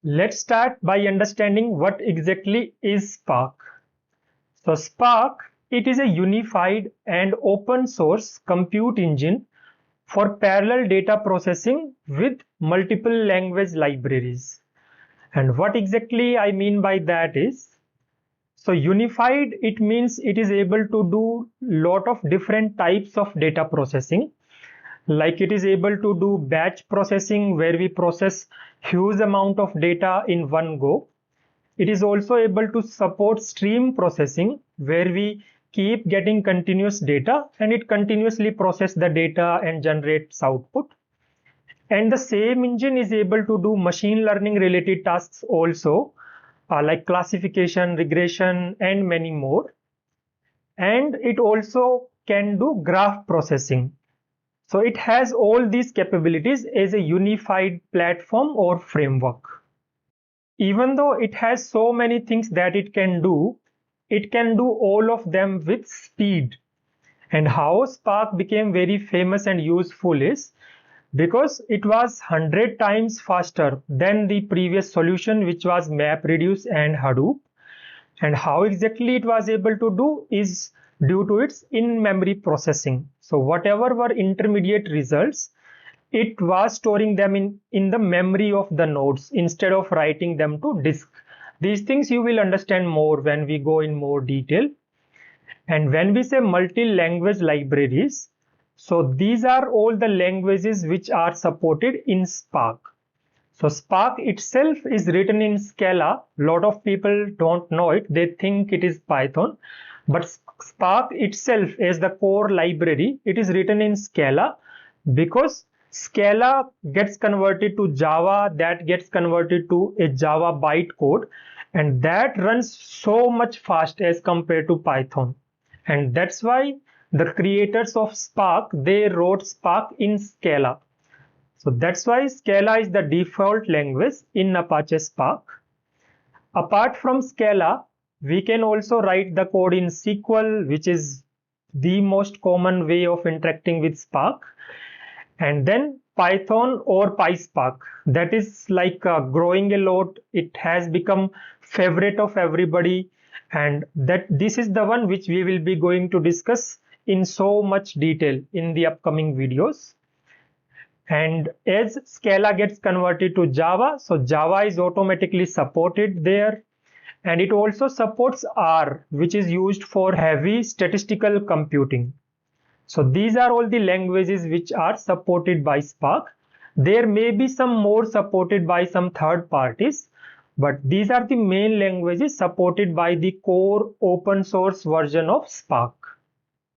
Let's start by understanding what exactly is Spark. So Spark, it is a unified and open source compute engine for parallel data processing with multiple language libraries. And what exactly I mean by that is, so unified, it means it is able to do lot of different types of data processing. Like it is able to do batch processing where we process huge amount of data in one go. It is also able to support stream processing where we keep getting continuous data and it continuously processes the data and generates output. And the same engine is able to do machine learning related tasks also, like classification, regression, and many more. And it also can do graph processing. So it has all these capabilities as a unified platform or framework. Even though it has so many things that it can do all of them with speed. And how Spark became very famous and useful is because it was 100 times faster than the previous solution, which was MapReduce and Hadoop. And how exactly it was able to do is due to its in-memory processing. So whatever were intermediate results, it was storing them in the memory of the nodes instead of writing them to disk. These things you will understand more when we go in more detail. And when we say multi-language libraries, so these are all the languages which are supported in Spark. So Spark itself is written in Scala. A lot of people don't know it. They think it is Python. But Spark itself as the core library, it is written in Scala because Scala gets converted to Java, that gets converted to a Java bytecode, and that runs so much fast as compared to Python. And that's why the creators of Spark, they wrote Spark in Scala. So that's why Scala is the default language in Apache Spark. Apart from Scala, we can also write the code in SQL, which is the most common way of interacting with Spark. And then Python or PySpark, that is like growing a lot. It has become favorite of everybody, and that this is the one which we will be going to discuss in so much detail in the upcoming videos. And as Scala gets converted to Java, so Java is automatically supported there. And it also supports R, which is used for heavy statistical computing. So these are all the languages which are supported by Spark. There may be some more supported by some third parties, but these are the main languages supported by the core open source version of Spark.